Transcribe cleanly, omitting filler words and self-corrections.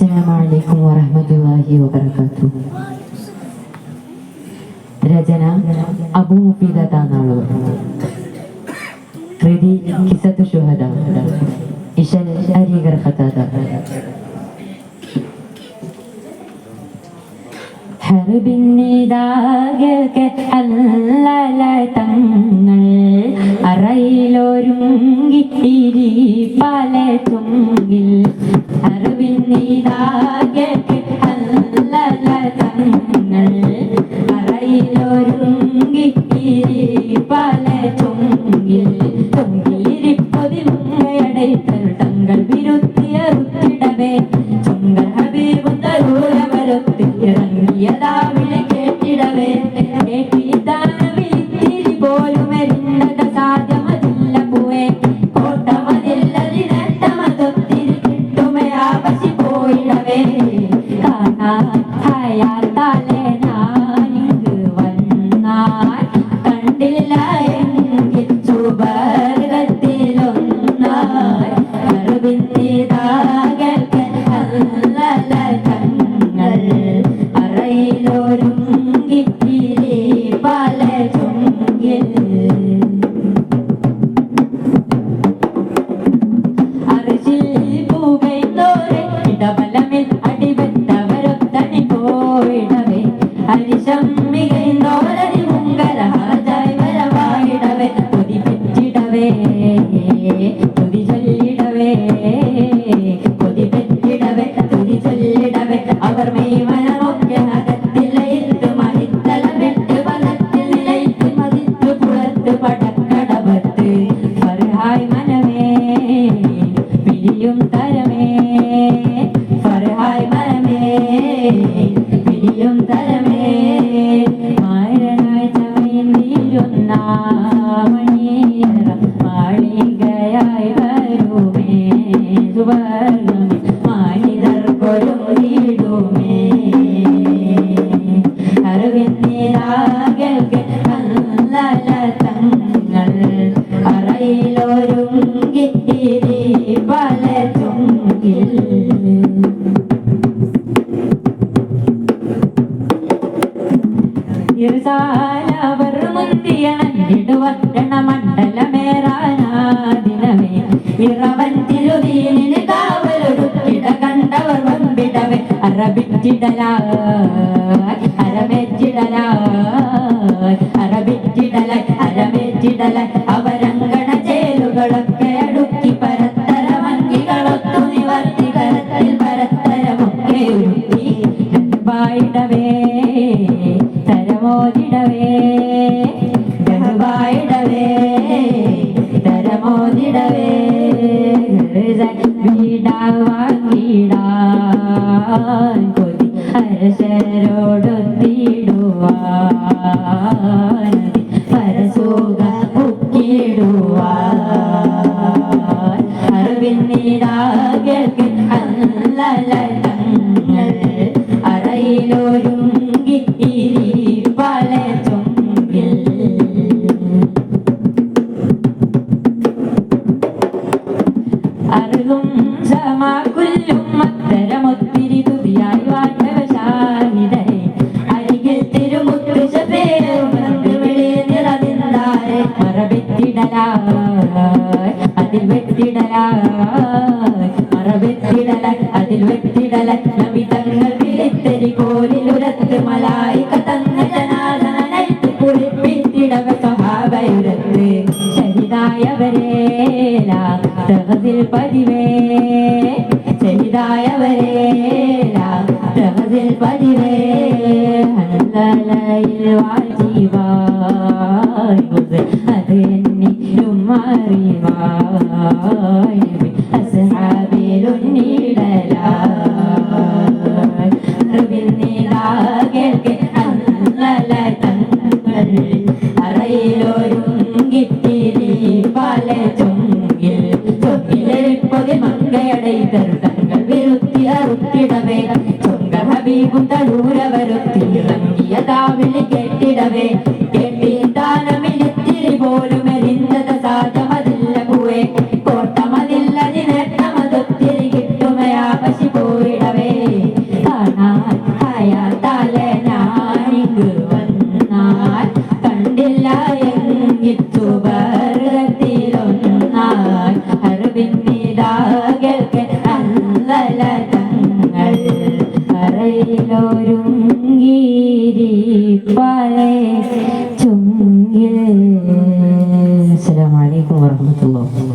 അസ്സലാമലൈക്കും വറഹ്മത്തുള്ളാഹി വബറകാതുഹു. രചന അബൂ മുഫീദ താനാളൂർ. കൃതി ഖിസ്സത്തു ശുഹദാ. ഇശൽ അരീഗർ ഖതാദ. ഹർബിന്നിതാകെ അല്ലല തങ്ങൾ അറയിലൊരുങ്ങി പല ചുങ്കിൽ. ഹർബിന്നിതാകെ അല്ലല തങ്ങൾ അറയിലൊരുങ്ങി പല ചുങ്കിൽ. ചുങ്കിലിരിപ്പൊതി മുങ്ങയടൈത്തൽ തങ്ങൾ വിരുത്തിയറുത്തിടവേ ചുങ്കൽ ഹബീബും തരൂരവരൊത്തി ഇറങ്ങിയതാ വിളി കേട്ടിടവേ. കേട്ടിതാനവിത്തിരി പോലും എരിഞ്ഞത സാധ്യമതില്ല പൂവേ. കോട്ടമതില്ലതിനേട്ടമതൊത്തിരി കിട്ടുമേ ആപശി പോയിടവേ. ഹയാത്താലെ ഞാനിങ്ങ് വന്നാൽ കണ്ടില്ല എങ്കിൽ സുബർഗത്തിലൊന്നായി. ഹർബിന്നിതാകെ അല്ലല തങ്ങൾ അറയിലൊരുങ്ങി പല ചുങ്കിൽ. അർശിൽ പുകയ്ത്തോരെ ഇടവലമിൽ അടിവെത്തവരൊത്തണി പോയിടവേ. അരിശം മികൈന്തോരരി മുങ്കരഹാജായി വരവായിടവേ. കൊതി പെറ്റിടവേ തുതി ചൊല്ലിടവേ. കൊതി പെറ്റിടവേ തുതി ചൊല്ലിടവേ. അവർ മെയ്മനമൊക്കെ അകത്തിലയിത്ത് മഹിത്തല വെട്ട് പലത്തിൽ നിലയിത്ത് മതിത്ത് പുറത്ത് പടക്കടപത്ത്. ഫർഹായ് മനമേ പിരിയും തരമേ. ഫർഹായ് മനമേ പിരിയും തരമേ. മാരനായി ചമയുന്ന മണിയറ മാളികയായി വരുമേ. സുവർണ്ണമേ മാനിതർക്കൊരുങ്ങിടുമേ. ഹർബിന്നിതാകെ അല്ലല തങ്ങൾ അറയിലൊരുങ്ങി പല ചുങ്കിൽ. ഇർസാലവർ മുന്തിയണഞ്ഞിടുവരണ മണ്ഡലമേറാനാദിനമേ. ഇറവൻ തിരുദീനിന് കാവലൊരുക്കിട കണ്ടവർ വമ്പിടവേ. അറബിച്ചിടലായി അരമേറ്റിടലായി അറബിച്ചിടലായി അരമേറ്റിടലായി. അവരങ്കണ ചേലുകളൊക്കെ അടുക്കി പരത്തര ഭംഗികളൊത്തു നിവർത്തി കരത്തിൽ പരത്തരമൊക്കെ ഉരുത്തി. ഗർഭായിടവേ തരമോദിടവേ. ഗർഭായിടവേ തരമോദിടവേ. വീടാവാങ്ങിടാൻ കൊതി അരശരോടൊത്തിടുവാൻ പരസുഖ ഉക്കിടുവാൻ. ഹർബിന്നിതാകെ അല്ലല തങ്ങൾ അറയിലൊരുങ്ങി പല ചുങ്കിൽ. അറുതും സമാകുല്ലും അത്തരമൊത്തിരി തുതിയായി വാട്ടവശാഹിതേ. അരികിൽ തിരുമുത്ത് ശബേറുമന്ത് വിളിനിറതിന്താരെ. മറവെത്തിടലായി അതിൽ വെത്തിടലായി മറവെത്തിടലായി അതിൽ വെത്തിടലായി. നബി തങ്ങൾ വിളിത്തെരി കോലിലുരത്ത് മലായിക തന്ന ജനാദനൈത്ത് കുളിപ്പിത്തിടവ സ്വഹാബയുരത്ത്. ശഹിദായവരേലാ തഹസിൽ പതിവേ. ശഹിദായവരേലാ തഹസിൽ പതിവേ. ഹല്ലലയിൽ വാജിബായി അത് എന്നിലും അറിവായി. അസ്ഹാബിലുന്നിടലായി. ഹർബിന്നിതാകെ അല്ലല തങ്ങൾ അറയിലൊരുങ്ങി പല ചുങ്കിൽ. ചുങ്കിലിരിപ്പൊതി മങ്കയടൈതൽ തങ്ങൾ വിരുത്തിയറുത്തിടവേ. ചുങ്ക ഹബീബും തരൂരവരൊത്തി ഇറങ്ങിയതാ വിളി കേട്ടിടവേ. കേട്ടിതാനമിലിത്തിരി പോലും എരിഞ്ഞത സാധ്യമതില്ല പൂവേ. കോട്ടമ കരളൊരുങ്ങിയിരിപ്പാലേ ചുങ്കിൽ. അസ്സലാമു അലൈക്കും വറഹ്മത്തുള്ളാഹി.